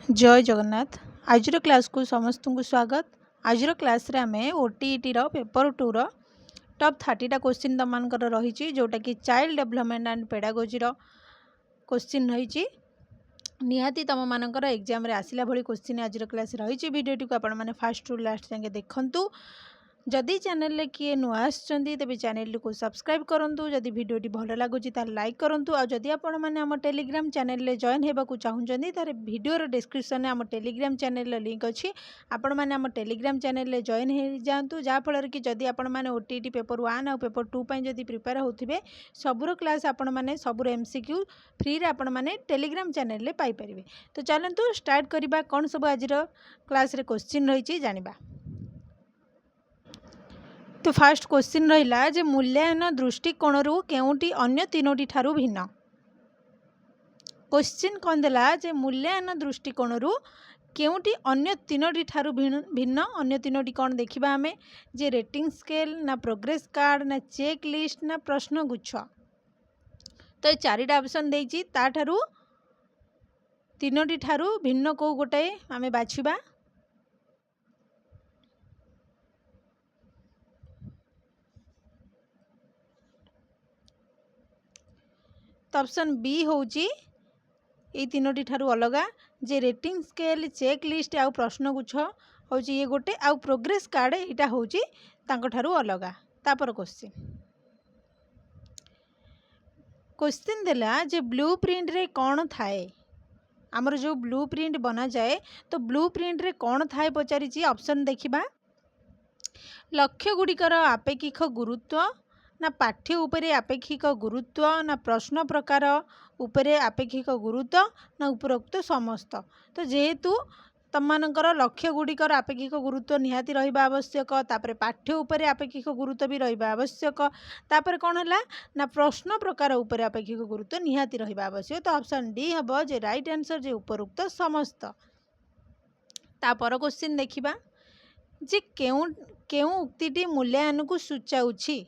जय जगन्नाथ। आज क्लास को समस्त को स्वागत। आज क्लास रे आमे ओटीईटी रो पेपर 2 रो टॉप 30 टा क्वेश्चन तमानकर रही जोटा कि चाइल्ड डेवलपमेंट एंड पेडागोजी रो क्वेश्चन रही निहाती तुम मानकर एग्जाम रे आसिला भली क्वेश्चन आज क्लास रही। वीडियो को आपण माने फास्ट टू लास्ट जाके देखंतु। जदि चैनल किए नुआ आछंती तेबे चैनल को सब्सक्राइब करंतु। जदि वीडियो भल लागुची तार लाइक करंतु। आ जदि आपण माने हम टेलीग्राम चैनल ले जॉइन हेबा को चाहुचंती तार वीडियो रो डिस्क्रिप्शन में हम टेलीग्राम चैनल लिंक अछि। आपण माने हम टेलीग्राम चैनल ले जॉइन हे जांतु जा फलर कि जदि आपण माने ओटीईटी पेपर 1 और पेपर 2 पई जदि प्रिपेयर होथिबे सबरो क्लास आपण माने सबरो एमसीक्यू फ्री रे आपण माने टेलीग्राम चैनल ले पाई परिबे। तो चलंतु स्टार्ट करिबा कोन सब आज क्लास रे क्वेश्चन रहिछि जानिबा। तो फास्ट क्वेश्चन रहिला जे मूल्यांकन दृष्टिकोण केउटी अन्य तीनोटी ठारू भिन्न। क्वेश्चन कौन देला जे मूल्यांकन दृष्टिकोण केउटी अन्य तीनोटी ठारू भिन्न। अन्य तीनोटी कौन देखिबा हमें जे रेटिंग स्केल ना प्रोग्रेस कार्ड ना चेक लिस्ट ना प्रश्न गुच्छ। तो ये चारिटा ऑप्शन देइछि ता ठारू तीनोटी ठारू भिन्न को गोटे आमे बाछिबा। तो ऑप्शन बी होची ये तीनोटी ठारू अलगा जे रेटिंग स्केल चेक लिस्ट आउ प्रश्न गुच्छ होची ये गोटे आउ प्रोग्रेस कार्ड एटा होची तांको ठारू अलगा। तापर क्वेश्चन देला जे ब्लू प्रिंट रे कौन थाए। आमर जो ब्लू प्रिंट बना जाए तो ब्लू प्रिंट रे कौन थाए पचारिछि। ऑप्शन देखिबा लक्ष्य गुड़िकर आपेक्षिक गुरुत्व ना पाठ्य उपरे आपेक्षिक गुरुत्व ना प्रश्न प्रकार उपरे आपेक्षिक गुरुत्व ना उपरोक्त समस्त। तो जेहेतु तमनकर लक्ष्य गुड़िकर आपेक्षिक गुरुत्व निहाती रहिबा आवश्यक तापर पाठ्य उपरे आपेक्षिक गुरुत्व भी रहिबा आवश्यक तापर कौन है ना प्रश्न प्रकार उपरे आपेक्षिक गुरुत्व निहाती रहिबा आवश्यक। तो ऑप्शन डी हबो जे राइट आंसर जे उपरोक्त समस्त। तापर क्वेश्चन देखिबा जे केउ उक्तिटी मूल्यांकन को सूचाउछि।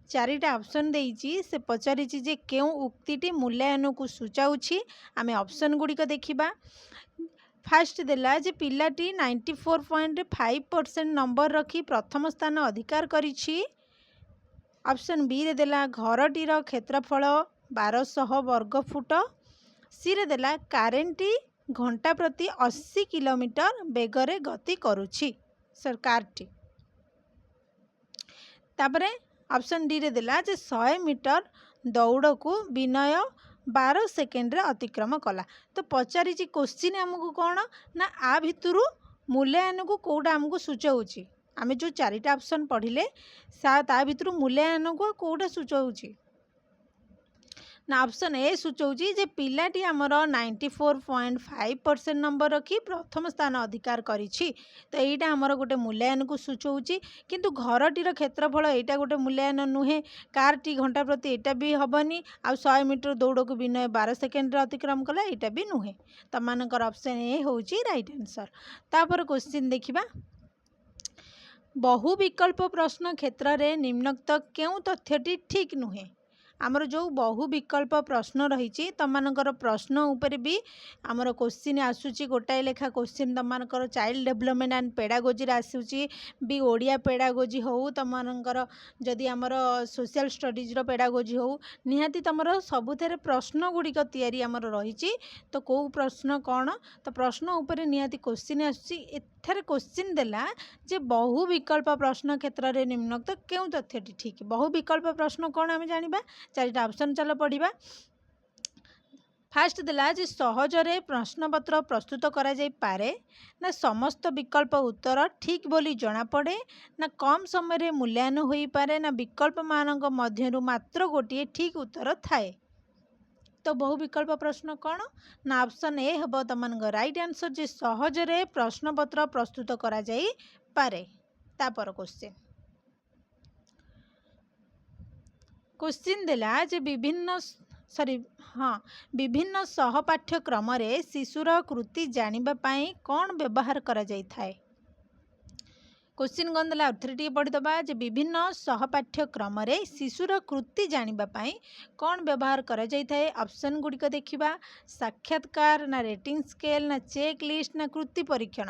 चारिटा ऑप्शन देइछि से पचारिछि जे केउ उक्तिटी मूल्यांकन को सूचाउछि। आमे ऑप्शन गुड़िक देखिबा। फास्ट देला जे पिलाटी 94.5% नंबर रखी प्रथम स्थान अधिकार करिछि। ऑप्शन बी रे देला घरटीर क्षेत्रफल 1200 वर्ग फुट। सी रे देला कारेंटी घंटा प्रति 80 किलोमीटर बेगरे गति करुछि सरकारटी। तापरे ऑप्शन डी रे देला जे 100 मीटर दौड़ को विनय 12 सेकेंड रे अतिक्रम कला। तो पचारि क्वेश्चन आमको कौन ना आ भितरु मूल्यांकन को कौटा आमको सूचाऊँगी। आमे जो चारिटा ऑप्शन पढ़िले ता भितरु मूल्यांकन को कौटा सूचाऊँगी ना ऑप्शन ए सूचाऊँगी जे पिलाटी आमर 94.5% नंबर रखी प्रथम स्थान अधिकार करिछि। तो यहीटा आमर गोटे मूल्यांकन को सूचाऊँगी किंतु घरटीर क्षेत्रफल एटा गोटे मूल्यांकन नुहे। कारटी घंटा प्रति एटा भी हबनी आ 100 मीटर दौड़ को विनय 12 सेकेंड अतिक्रम कला एटा भी नुहे। तमानकर ऑप्शन ए होची राइट आंसर। तापर क्वेश्चन देखिबा बहु विकल्प प्रश्न क्षेत्र रे निम्नोक्त केउ तथ्यटी ठीक नुहे। आमर जो बहु विकल्प प्रश्न रही तमानकर प्रश्न उपरे भी आमर क्वेश्चन आसूची गोटाए लेखा क्वेश्चन तमानकर चाइल्ड डेवलपमेंट एंड पेडागोजी आसूची भी ओडिया पेडागोजी हो तमानकर जदि आमर सोशल स्टडीज रो पेडागोजी हो निहाती तमर सबुथेरे प्रश्न गुड़िक तैयारी आमर रही। तो कौ प्रश्न कौन तो प्रश्न उपरे निहाती क्वेश्चन आसूची एथरे क्वेश्चन देला जे बहु विकल्प प्रश्न क्षेत्र रे निम्नोक्त केउ तथ्यटी ठीक। बहु विकल्प प्रश्न कौन आमे जानिबा चारिटा ऑप्शन चलो पढ़िबा। फास्ट देला जे सहजरे प्रश्नपत्र प्रस्तुत करा जाई पारे ना समस्त विकल्प उत्तर ठीक बोली जना पड़े ना कम समय रे मूल्यांकन होई पारे ना विकल्प मानक मध्यरु मात्र गोटे ठीक उत्तर थाए। तो बहु विकल्प प्रश्न कौन ना ऑप्शन ए हबो तमनक राइट आंसर जे सहजरे प्रश्नपत्र प्रस्तुत करा जाई पारे। तापर क्वेश्चन देला जे विभिन्न सहपाठ्यक्रम शिशुर कृति जानिबा पाई कौन व्यवहार करा जाई थाए। क्वेश्चन कौन देला आउथरे टिके पढ़ीदबा जे विभिन्न सहपाठ्यक्रम रे शिशुर कृति जानिबा पाई कौन व्यवहार करा जाय थाए ऑप्शन गुड़िक देखिबा साक्षात्कार ना रेटिंग स्केल ना चेक लिस्ट ना कृति परीक्षण।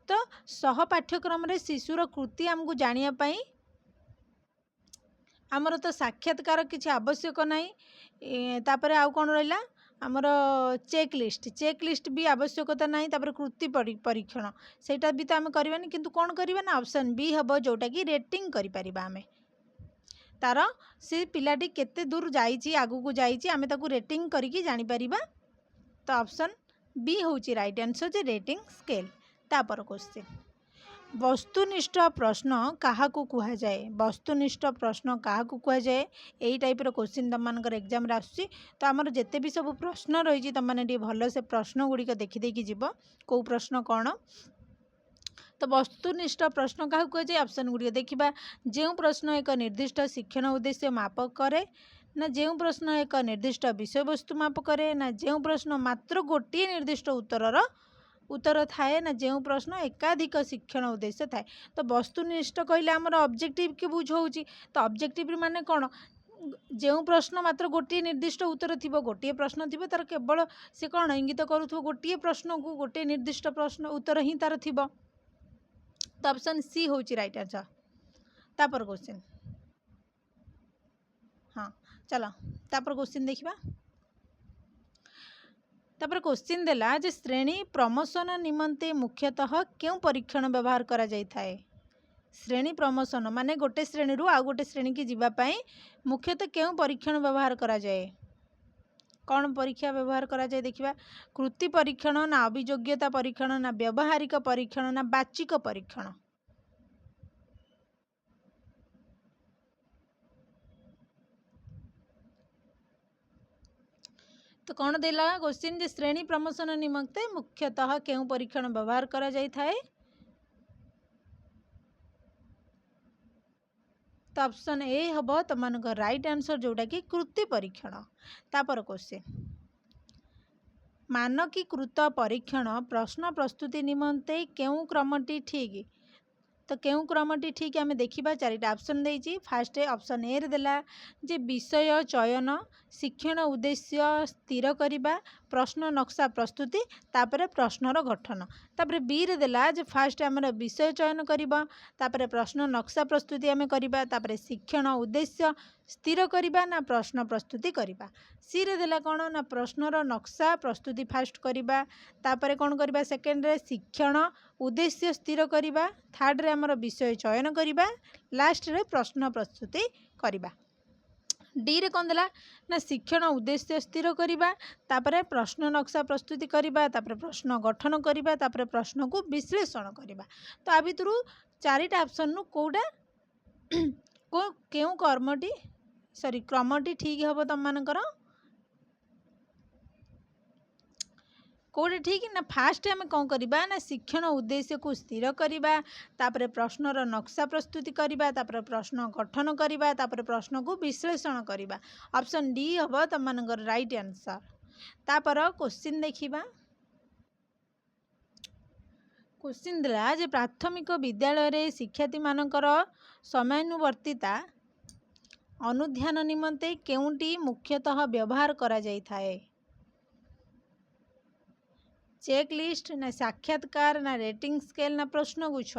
तो सहपाठ्यक्रम रे शिशुर कृति आमको जानिया पाई आमर तो साक्षात्कार किसी आवश्यक नहीं तापर आउ कौन रहा आमर चेक लिस्ट भी आवश्यकता नहीं तापर कृति परीक्षण सेटा भी तो आम करवानी किंतु कौन करवा ना ऑप्शन बी हम जोटा कि रेटिंग करिपरिबा आमे तार से पिलाटी केते दूर जाइए आगू को जाइए आमे ताकू रेटिंग करके जानी परिबा। तो ऑप्शन बी होची राइट आंसर जे रेटिंग स्केल। तापर क्वेश्चन वस्तुनिष्ठ प्रश्न क्या कह जाए वस्तुनिष्ठ प्रश्न क्या कह जाए यही टाइप क्वेश्चन तुम मान एग्जाम आसूँ। तो आमर जिते भी सब प्रश्न रही तुमने भल से प्रश्न गुड़िक देखिदेकी जीव कौ प्रश्न कौन। तो वस्तुनिष्ठ प्रश्न क्या कह जाए ऑप्शन गुड़िक देखा जो प्रश्न एक निर्दिष्ट शिक्षण उद्देश्य माप करे ना जो प्रश्न एक निर्दिष्ट विषय वस्तु माप करे ना जो प्रश्न मात्र गोटे निर्दिष्ट उत्तर थाए ना जो प्रश्न एकाधिक शिक्षण उद्देश्य थाए। तो वस्तुनिष्ठ कहले आमर ऑब्जेक्टिव के बुझाऊँ। तो ऑब्जेक्टिव माने कौन जो प्रश्न मात्र गोटे निर्दिष्ट उत्तर थी गोटे प्रश्न थी तार केवल से कौन इंगित करूँ गोटे प्रश्न को गोटे निर्दिष्ट प्रश्न उत्तर ही तार थी। तो ऑप्शन सी हूँ राइट आंसर। तापर क्वेश्चन हाँ चलो तापर क्वेश्चन देखा तापर क्वेश्चन देला जे श्रेणी प्रमोशन निमंते मुख्यतः क्यों परीक्षण व्यवहार करा जाय थाए। श्रेणी प्रमोशन माने गोटे श्रेणी रू आउ गोटे श्रेणी की जीवाई मुख्यतः क्यों परीक्षण व्यवहार करा जाए कौन परीक्षा व्यवहार करा जाए देखिबा कृति परीक्षण ना अभियोग्यता परीक्षण ना व्यवहारिक परीक्षण ना बाचिक परीक्षण। तो कौन देला क्वेश्चन जे श्रेणी प्रमोशन निमंते मुख्यतः क्यों परीक्षण व्यवहार करा जाय थाए। तो ऑप्शन ए हम तुम राइट आंसर जोटा कि कृति परीक्षण। तापर क्वेश्चन मानकीकृत परीक्षण प्रश्न प्रस्तुति निमंते क्यों क्रमटी ठीक। तो क्यों क्रमटी ठीक आम देखा चारिटा ऑप्शन देती फास्ट ऑप्शन ए देला जे विषय चयन शिक्षण उद्देश्य स्थिर करने प्रश्न नक्शा प्रस्तुति तापर प्रश्नर गठन। तापर बी रे देला जे फास्ट आम विषय चयन करवा तापर प्रश्न नक्शा प्रस्तुति आम करवा तापर शिक्षण उद्देश्य स्थिर करवा ना प्रश्न प्रस्तुति करवा। सी रे देला कौन ना प्रश्नर नक्शा प्रस्तुति फास्ट करवा तापर कौन करवा सेकेंड रे शिक्षण उद्देश्य स्थिर करवा थर्ड रे आमर विषय चयन करवा लास्ट रे प्रश्न प्रस्तुति करवा। डी रे कौन देला ना शिक्षण उद्देश्य स्थिर करवा तापर प्रश्न नक्शा प्रस्तुति करवा तापर प्रश्न गठन करवा तापर प्रश्न को विश्लेषण करवा। तो आ भितर चारिटा ऑप्शन नु कोडा क्यों कर्मटी सॉरी क्रमटी ठीक हम तुम मानकर कौटे ठीक ना फास्ट आम कौन करवा ना शिक्षण उद्देश्य को स्थिर करवा तापर प्रश्नर नक्शा प्रस्तुति करवा तापर प्रश्न गठन करवा तापर प्रश्न को विश्लेषण करवा। ऑप्शन डी हम तुम मानकर राइट आंसर। तापर क्वेश्चन देखिबा क्वेश्चन दिला जे प्राथमिक विद्यालय रे शिक्षार्थी मानकर समयानुवर्तिता अनुध्यान निमंते केउंटी मुख्यतः व्यवहार करा जाय थाए। चेक लिस्ट ना साक्षात्कार ना रेटिंग स्केल ना प्रश्न गुच्छ।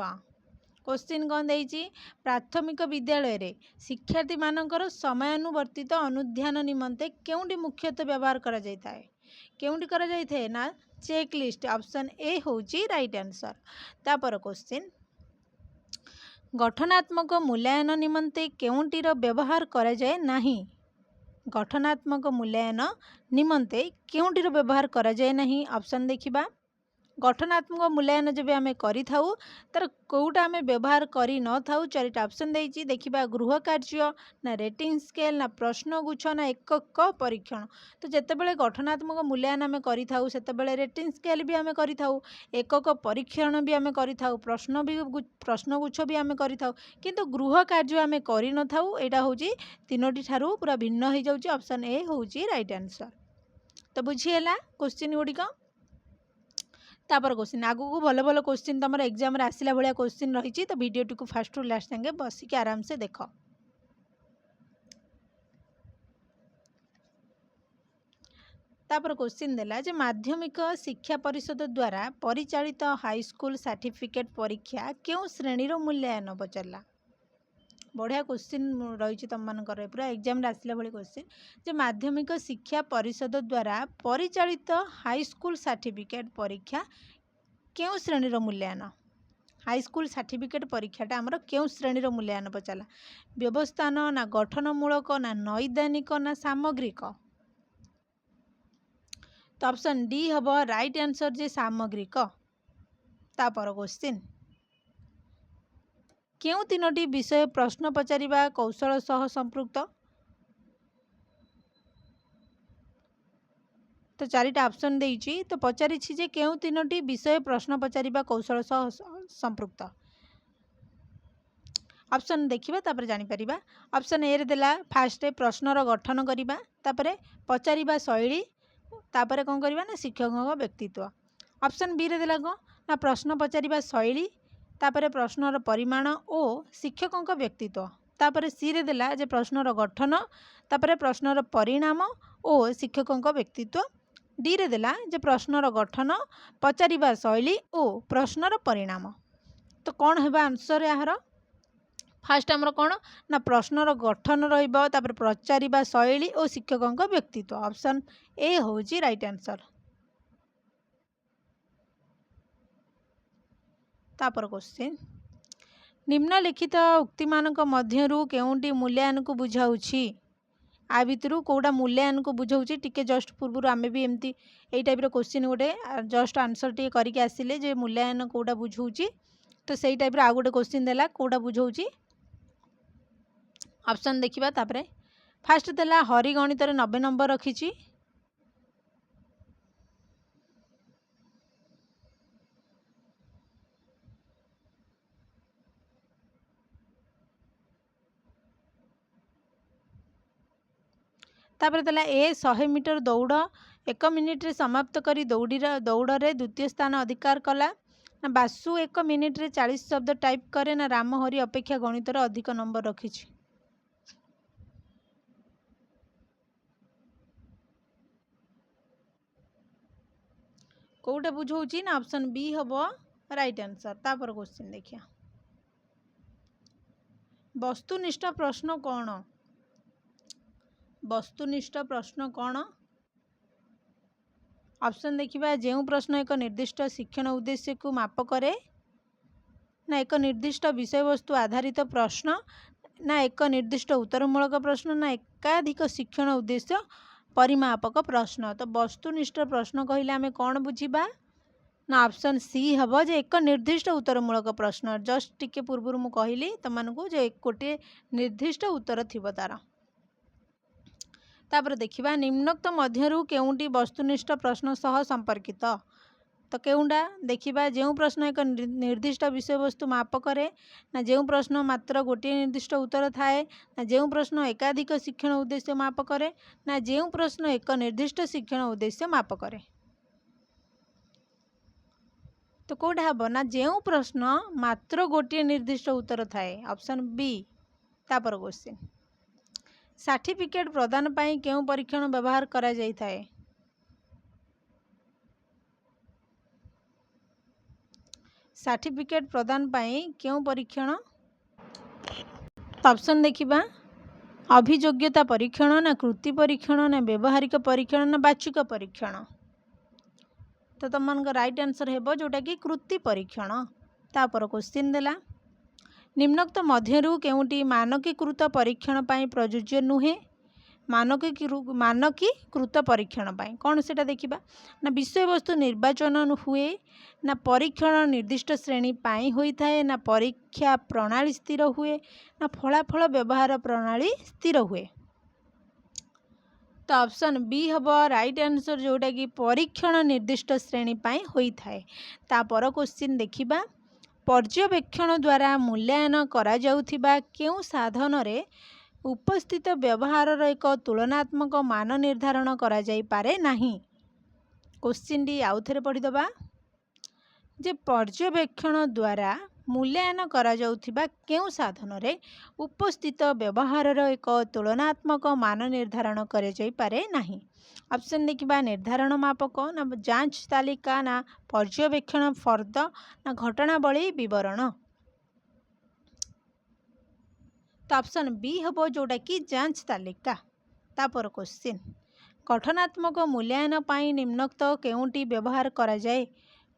क्वेश्चन कौन देइछि प्राथमिक विद्यालय रे शिक्षार्थी मानकर समयानुवर्तित अनुध्यान निमंते केउंटी मुख्यतः व्यवहार करा जाय थाए केउंटी करा जाय थाए ना चेक लिस्ट ऑप्शन ए होची राइट आंसर। तापर क्वेश्चन गठनात्मक मूल्यांकन निमंते केउंटीर व्यवहार करा जाय नाही गठनात्मक मूल्यांकन निमंते केउंटीर व्यवहार करा जाय नाही। ऑप्शन देखिबा गठनात्मक मूल्यांकन जब आम करिथाउ तार कोउटा आम व्यवहार करि न थाउ चारिटा ऑप्शन देइछि देखिबा गृह कार्य ना रेटिंग स्केल ना प्रश्न गुच्छ ना एकक परीक्षण। तो जेतेबेले गठनात्मक मूल्यांकन आम करिथाउ सेतेबेले रेटिंग स्केल भी आम करिथाउ एकक परीक्षण भी आम करिथाउ प्रश्न गुच्छ भी आम करिथाउ किंतु गृह कार्य आम करि न थाउ एटा होची तीनोटी ठारू पूरा भिन्न हो जाउची। ऑप्शन ए होची राइट आंसर। तो बुझी हैला क्वेश्चन गुड़िक। तापर क्वेश्चन आगु को भल भल क्वेश्चन तुम एग्जाम आसला भाया क्वेश्चन रही तो वीडियो टी फास्ट रु लास्ट संगे बसिक आराम से देख। तापर क्वेश्चन देला जे माध्यमिक शिक्षा परिषद द्वारा परिचालित हाईस्कूल सर्टिफिकेट परीक्षा क्यों श्रेणी मूल्यांकन पचारा। बढ़िया क्वेश्चन रही तुम मानकर पूरा एग्जाम आसला भाई क्वेश्चन जे माध्यमिक शिक्षा परिषद द्वारा परिचालित हाईस्कूल सर्टिफिकेट परीक्षा क्यों श्रेणी मूल्यांकन। हाईस्कूल सर्टिफिकेट परीक्षाटा आमर क्यों श्रेणी मूल्यांकन पचारा। व्यवस्थान ना गठनमूलक ना नैदानिक ना सामग्रिक। तो ऑप्शन डी हम राइट आंसर जे सामग्रिक। तापर क्वेश्चन क्यों तीनोटी विषय प्रश्न पचारिबा कौशल सह संपृक्त। तो चारिटा ऑप्शन देइछि तो पचारि जे क्यों तीनोटी विषय प्रश्न पचारिबा कौशल सह संपृक्त। ऑप्शन देखिबा तापर जानि परिबा। ऑप्शन ए रे देला फास्ट प्रश्नर गठन करिबा तापर पचारिबा शैली तापर कौन करवा ना शिक्षकों व्यक्तित्व। ऑप्शन बी रे देला कौन ना प्रश्न पचारिबा शैली तापर प्रश्नर परिमाण और शिक्षकों व्यक्तित्व। तापर सी रे देला जे प्रश्नर गठन तापर प्रश्नर परिणाम और शिक्षकों व्यक्तित्व। डी रे देला जे प्रश्नर गठन पचारिबा शैली और प्रश्नर परिणाम। तो कौन है आंसर यार फास्ट आमर कौन ना प्रश्नर गठन रही पचारिबा शैली और शिक्षकों व्यक्तित्व। ऑप्शन ए हूँ राइट आंसर। तापर क्वेश्चन निम्नलिखित उक्ति मानक मध्यरु केउंटी मूल्यांकन को बुझाउछि। आ भितरु कोडा मूल्यांकन को बुझाउछि टिके जस्ट पूर्व आमे भी एमती एई टाइप रो क्वेश्चन गोटे जस्ट आंसर टिके करके आसिले जे मूल्यांकन कोडा बुझाउछि। तो सेई टाइप रो आ गोटे क्वेश्चन देला कोडा बुझाउछि। ऑप्शन देखिबा तापरे फास्ट देला हरिगणित 90 नंबर रखिछि। तापर देला ए 100 मीटर दौड़ 1 मिनिट रे समाप्त करी दौड़े द्वितीय स्थान अधिकार कला ना बासु 1 मिनिट रे 40 शब्द टाइप करे ना रामहरि अपेक्षा गणित अधिक नंबर रखिछि। कोटा बुझाउछि ना ऑप्शन बी हम राइट आंसर। तापर क्वेश्चन देखिया वस्तुनिष्ठ प्रश्न कौन। वस्तुनिष्ठ प्रश्न कौन। ऑप्शन देखिबा जो प्रश्न एक निर्दिष्ट शिक्षण उद्देश्य को माप करे ना एक निर्दिष्ट विषय वस्तु आधारित प्रश्न ना एक निर्दिष्ट उत्तरमूलक प्रश्न ना एकाधिक शिक्षण उद्देश्य परिमापक प्रश्न। तो वस्तुनिष्ठ प्रश्न कहले आमे कौन बुझिबा ना ऑप्शन सी हम जे एक निर्दिष्ट उत्तरमूलक प्रश्न। जस्ट टिके पूर्व मु कहली तुमको जे गोटे निर्दिष्ट उत्तर थिबो तार। तापर देखिबा निम्नोक्त मध्यरु केउंटी वस्तुनिष्ठ प्रश्न सह संपर्कित। तो केउंडा देखिबा जो प्रश्न एक निर्दिष्ट विषय वस्तु माप करे ना जो प्रश्न मात्र गोटे निर्दिष्ट उत्तर थाए ना जो प्रश्न एकाधिक शिक्षण उद्देश्य माप करे ना जो प्रश्न एक निर्दिष्ट शिक्षण उद्देश्य माप करे। तो कौटा हम ना जो प्रश्न मात्र गोटे निर्दिष्ट उत्तर थाए ऑप्शन बी। तापर क्वेश्चन सर्टिफिकेट प्रदान पाई केउ परीक्षण व्यवहार करा जाई थाए। सर्टिफिकेट प्रदान पाई केउ परीक्षण। ऑप्शन देखिबा अभियोग्यता परीक्षण ना कृति परीक्षण ना व्यवहारिक परीक्षण ना बाचिक परीक्षण। तो तुम राइट आंसर हेबो जोटा कि कृति परीक्षण। तापर क्वेश्चन देला निम्नोक्त मध्यरु केउंटी मानकीकृत परीक्षण पाई प्रयोज्य नुहे। मानकीकृत परीक्षण पाई कौन सेटा देखिबा ना विषय वस्तु निर्वाचन हुए ना परीक्षण निर्दिष्ट श्रेणी पाई होई थाए ना परीक्षा प्रणाली स्थिर हुए ना फलाफल व्यवहार प्रणाली स्थिर हुए। तो ऑप्शन बी हम राइट आंसर जोटा कि परीक्षण निर्दिष्ट श्रेणी पाई होई थाए। तापर क्वेश्चन देखिबा पर्यवेक्षण द्वारा मूल्यांकन करा जाउथिबा केउ साधन रे उपस्थित व्यवहार एक तुलनात्मक मान निर्धारण करा जाई पारे नाही। क्वेश्चन डी आउ थे पढ़ीदबा जे पर्यवेक्षण द्वारा मूल्यांकन करा जाउथिबा केउ साधन रे उपस्थित व्यवहार एक तुलनात्मक मान निर्धारण करे जाई पारे नाही। ऑप्शन देखिबा निर्धारण मापक ना जांच तालिका ना पर्यवेक्षण फर्द ना घटनावली विवरण। तो ऑप्शन बी हम जोटा कि जांच तालिका। तापर क्वेश्चन गठनात्मक मूल्यांकन पाई निम्नोक्त केउंटी व्यवहार करा जाए।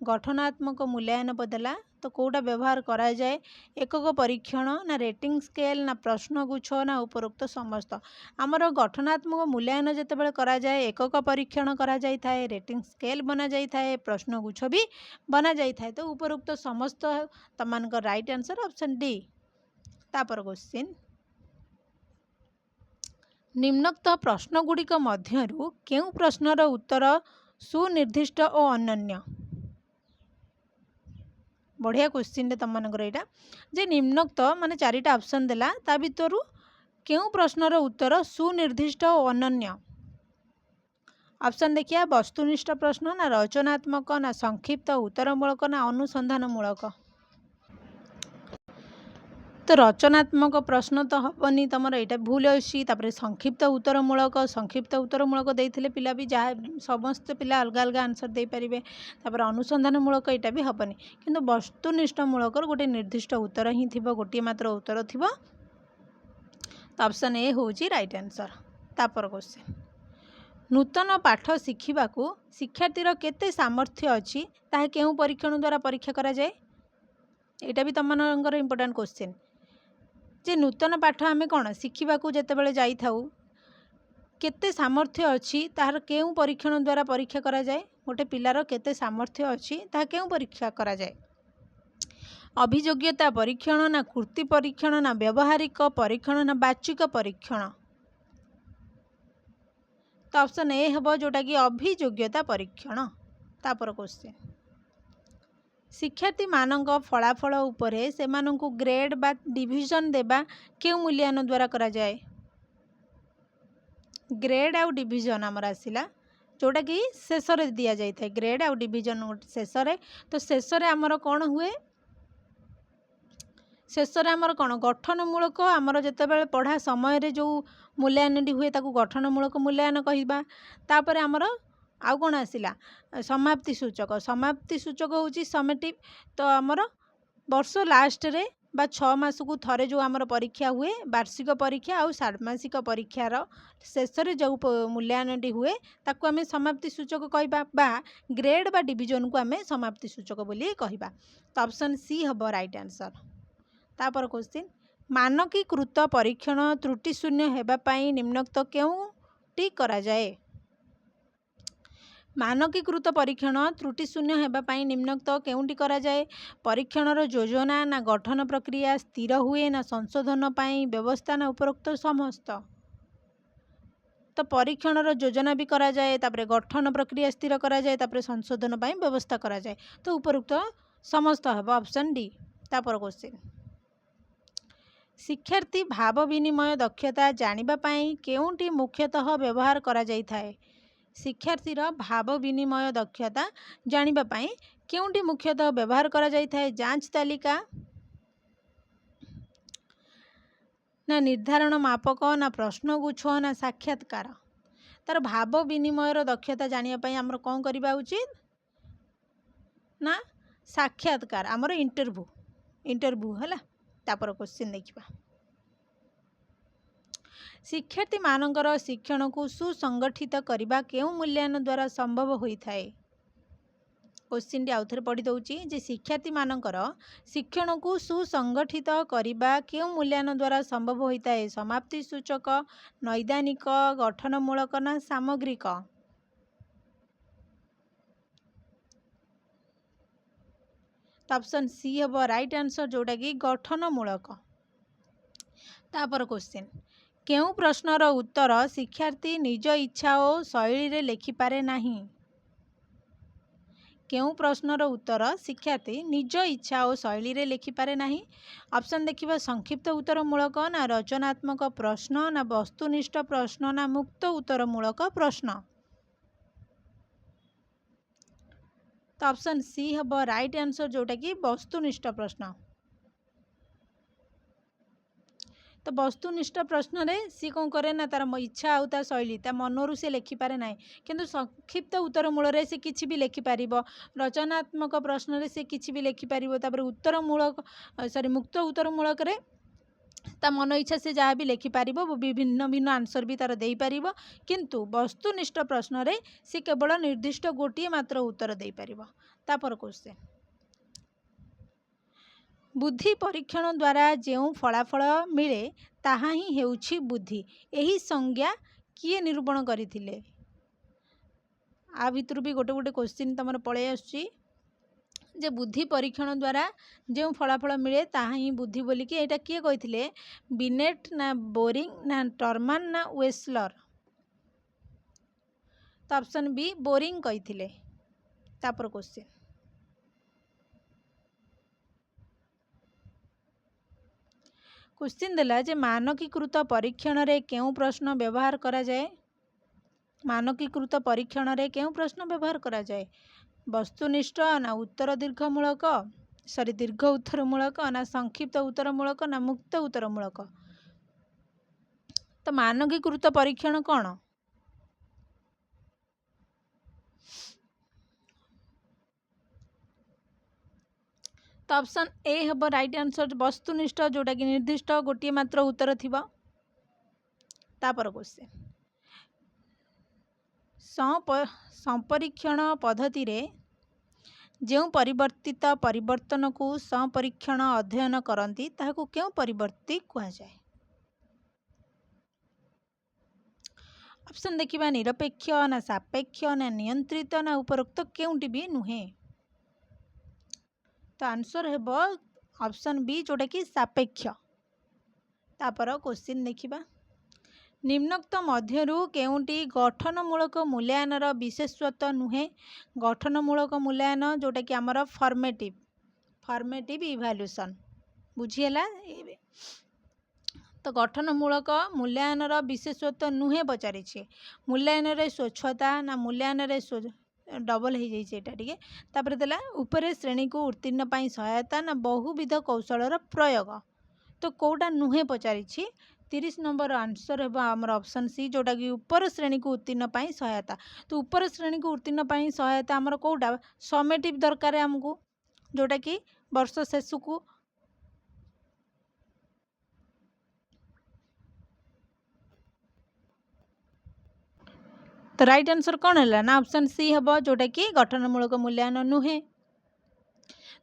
गठनात्मक मूल्यांकन बदला तो कौटा व्यवहार करा जाए एकक परीक्षण ना रेटिंग स्केल ना प्रश्नगुच्छ ना उपरोक्त समस्त। आमर गठनात्मक मूल्यांकन जितेबाला करा जाए एकक परीक्षण करा जाई थाए रेटिंग स्केल बना जाई थाए प्रश्नगुच्छ भी बना जाई थाए। तो उपरोक्त समस्त तमान राइट आंसर ऑप्शन डी। तापर क्वेश्चन निम्नोक्त प्रश्नगुड़िक मध्यरु केउ प्रश्नर उत्तर सुनिर्दिष्ट और अनन्य। बढ़िया क्वेश्चन तुमମାନଙ୍କର एटा जे निम्नोक्त माने चारिटा ऑप्शन देला ता भितरु केउ प्रश्नर उत्तर सुनिर्दिष्ट और अनन्य। ऑप्शन देखिया वस्तुनिष्ठ प्रश्न ना रचनात्मक ना संक्षिप्त उत्तरमूलक ना अनुसंधानमूलक। तो रचनात्मक प्रश्न तो हेनी तुम यहाँ भूल अच्छी संक्षिप्त उत्तरमूलक देते पिला भी जहाँ समस्त पिला अलग अलग आंसर दे पारे। अनुसंधानमूलक यहाँ भी हेनी किंतु वस्तुनिष्ठमूलक गोटे निर्दिष्ट उत्तर ही थी गोटे मात्र उत्तर थी। तो ऑप्शन ए हूँ राइट आंसर। तापर क्वेश्चन नूतन पाठ शिखा शिक्षार्थीर केते सामर्थ्य अच्छी ताहा केउ परीक्षण द्वारा परीक्षा करा जाए। यहाँ भी तुमर इंपोर्टेंट क्वेश्चन जे नूतन पाठ आम कौन शिखा जितेबाला जाऊ केते सामर्थ्य अच्छी तार केउ परीक्षण द्वारा परीक्षा करा जाए। गोटे पिलार केते सामर्थ्य अच्छी ताहा केउ परीक्षा करा जाए। अभियोग्यता परीक्षण ना कृति परीक्षण ना व्यावहारिक परीक्षण ना बाचिक परीक्षण। तो ऑप्शन ए हम जोटा कि अभियोग्यता परीक्षण। तापर क्वेश्चन शिक्षार्थी मानक फलाफल उपरे सेमानंकु ग्रेड बा डिविजन देबा केउ मूल्यांकन द्वारा करा जाए। ग्रेड आउ डिविजन आमर आसिला जोटा कि शेष रे दिया जाय थाए ग्रेड आउ डिविजन शेष रे। तो शेष रे आमर कौन हुए शेष रे आमर कौन गठनमूलक आमर जेतेबेले पढ़ा समय रे जो मूल्यांकन हुए ताकू गठनमूलक मूल्यांकन कहिबा। तापर आमर आउ कौन आसिला समाप्ति सूचक हूँ समेटिव। तो आमर वर्ष लास्ट रे बा 6 मास को थरे जो आमर परीक्षा हुए वार्षिक परीक्षा आउ षाण्मासिक परीक्षार शेष रे जो मूल्यांकन हुए ताकू आमे समाप्ति सूचक कहिबा बा ग्रेड बा डिविजन को आमे समाप्ति सूचक बोली कहिबा। तो ऑप्शन सी हम राइट आंसर। तापर क्वेश्चन मानकीकृत परीक्षण त्रुटि शून्य हेबा पई निम्नोक्त केउटी करा जाए। मानकीकृत परीक्षण त्रुटि शून्य हेबा पई निम्नोक्त केउटी करा जाए। परीक्षणर योजना ना गठन प्रक्रिया स्थिर हुए ना संशोधन पई व्यवस्था ना उपरोक्त समस्त। तो परीक्षणर योजना भी करा जाए तापरे गठन प्रक्रिया स्थिर करा जाए तापरे संशोधन पई व्यवस्था करा जाए। तो उपरोक्त समस्त हेबा ऑप्शन डी। तापर क्वेश्चन शिक्षार्थी भाव विनिमय दक्षता जानिबा पई केउटी मुख्यतः व्यवहार करा जाई थाए। शिक्षार्थीर भाव विनिमय दक्षता जानिबा पई केउटी मुख्यतः व्यवहार करा जाई थाए। जांच तालिका ना निर्धारण मापक ना प्रश्नगुच्छ ना साक्षात्कार। तार भाव विनिमयर दक्षता जानिबा पई हमर कोन करिबा उचित ना साक्षात्कार आमर इंटरव्यू हला। तापर क्वेश्चन देखिबा शिक्षार्थी मानकर शिक्षण को सुसंगठित करने केउ मूल्यांकन द्वारा संभव होता है। क्वेश्चन टी आउथरे पढ़ी दउची जे शिक्षार्थी मानकर शिक्षण को सुसंगठित करने केउ मूल्यांकन द्वारा संभव होता है। समाप्ति सूचक नैदानिक गठनमूलक ना सामग्रिक। ऑप्शन सी हम राइट आंसर जोटा कि गठनमूलक। तापर क्वेश्चन केउ प्रश्नर उत्तर शिक्षार्थी निज इच्छा और शैली रे लिखिपारे नहीं। केउ प्रश्नर उत्तर शिक्षार्थी निज इच्छा और शैली रे लिखिपारे नहीं। ऑप्शन देखिबा संक्षिप्त उत्तरमूलक ना रचनात्मक प्रश्न ना वस्तुनिष्ठ प्रश्न ना मुक्त उत्तरमूलक प्रश्न। तो ऑप्शन सी हम राइट आंसर जोटा कि वस्तुनिष्ठ प्रश्न। तो वस्तुनिष्ठ प्रश्न रे सी कौन करे ना तार इच्छा आउ ता शैली ता मनरू से लिखिपारे ना किंतु संक्षिप्त उत्तर मूल रे से किछि भी लिखिपार रचनात्मक प्रश्न रे से किछि भी लिखिपार उत्तर मूलक सॉरी मुक्त उत्तर मूलक रे ता मन इच्छा से जहाँ भी लिखिपार विभिन्न भिन्न आंसर भी तार दे पार किंतु वस्तुनिष्ठ प्रश्न रे सी केवल निर्दिष्ट गोटे मात्र उत्तर दे पार। तापर क्वेश्चन बुद्धि परीक्षण द्वारा जो फलाफल मिले ताहा ही हेउछि बुद्धि एही संज्ञा किए निरूपण करथिले। आ भितर भी गोटे गोटे क्वेश्चन तुम पलि आसुची जे बुद्धि परीक्षण द्वारा जो फलाफल मिले ताहा ही बुद्धि बोलिकी एटा किए कहिथिले बिनेट ना बोरिंग ना टर्मान ना वेस्लर। तो ऑप्शन बी बोरिंग कहिथिले। तापर क्वेश्चन क्वेश्चन देला जे मानकीकृत परीक्षण रे केउ प्रश्न व्यवहार करा जाए। मानकीकृत परीक्षण रे केउ प्रश्न व्यवहार करा जाए वस्तुनिष्ठ ना उत्तर दीर्घमूलक सॉरी दीर्घ उत्तरमूलक ना संक्षिप्त उत्तरमूलक ना मुक्त उत्तरमूलक। तो मानकीकृत परीक्षण कौन तो ऑप्शन ए हम राइट आंसर वस्तुनिष्ठ जोटा कि निर्दिष्ट गोटे मात्र उत्तर थिबा। तापर क्वेश्चन संपरीक्षण पद्धति रे जो परिवर्तित परिवर्तन को संपरीक्षण अध्ययन करती ताहाकू क्यों परिवर्ती कहा जाए। ऑप्शन देखिबा निरपेक्ष ना सापेक्ष ना नियंत्रित ना उपरोक्त केउंटी भी नुहे। तो आंसर हेब ऑप्शन बी जोटा कि सापेक्ष। तापर क्वेश्चन देखिबा निम्नोक्त मध्यरु केउंटी गठनमूलक मूल्यांकन विशेषत्व नुहे। गठनमूलक मूल्यांकन जोटा कि आमर फॉर्मेटिव इवैल्यूएशन बुझीला। तो गठनमूलक मूल्यांकन विशेषत्व नुहे पचारि मूल्यांकन रे स्वच्छता ना मूल्यांकन रे डबल हो जाइए तापर देला उपरे श्रेणी को उत्तीर्ण पाई सहायता ना बहुविध कौशलर प्रयोग। तो कौटा नुहे पचारि 30 नंबर आंसर है आमर ऑप्शन सी जोटा कि ऊपर श्रेणी को उत्तीर्ण पाई सहायता। तो ऊपर श्रेणी को उत्तीर्ण पाई सहायता आमर कौटा समेटिव दरकार आमको जोटा कि वर्ष शेष को तो राइट आंसर कौन है ना ऑप्शन सी हम जोटा कि गठनमूलक मूल्यांकन नुहे।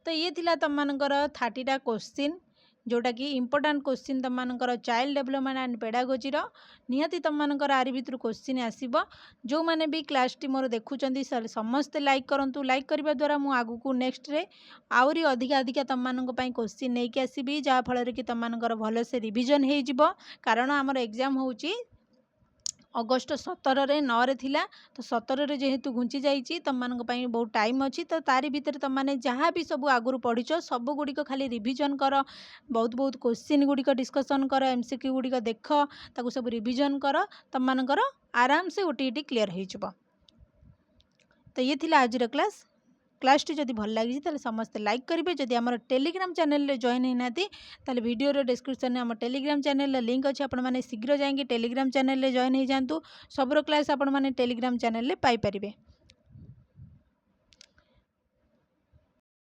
तो ये थिला तुम मानकर 30टा क्वेश्चन जोटा कि इंपोर्टेंट क्वेश्चन तुम मानकर चाइल्ड डेवलपमेंट एंड पेडागोजी निहाती तुम मानकर आरि भितर क्वेश्चन आसीबो। जो माने भी क्लास टी मोर देखुचंदी समस्त लाइक करंतु लाइक करबा द्वारा मु आगु को नेक्स्ट रे आउरी अधिका अधिका तुम मानक पई क्वेश्चन नै कि आसीबी जा फल रे कि तुम मानकर भलो से रिवीजन हे जिवो। कारण हमर एग्जाम होउची अगस्ट 17 रे 9 रे थिला। तो 17 रे जेहेतु घुंची जाइए तुम मान बहुत टाइम अच्छी। तो तारी भितर तुम मैंने जहाँ भी सब आगुरी पढ़ीच सब गुड़िक खाली रिवीजन कर बहुत बहुत क्वेश्चन गुड़िक डिस्कसन कर एमसीक्यू गुड़िक देख ताकू सब रिवीजन कर तुम मानकर आराम से ओटीईटी क्लियर हो। तो ये थिला आज क्लास टी जदि भल लगी ताले समस्त लाइक करेंगे। जदि आम टेलीग्राम चैनल रे जॉइन होना ताले वीडियो डिस्क्रिप्शन में आम टेलीग्राम चैनल लिंक अच्छे आपण मैंने शीघ्र जाएंगे टेलीग्राम चैनल रे जॉइन हो जातु। सबरो क्लास आपण मैंने टेलीग्राम चैनल रे पाई परिबे।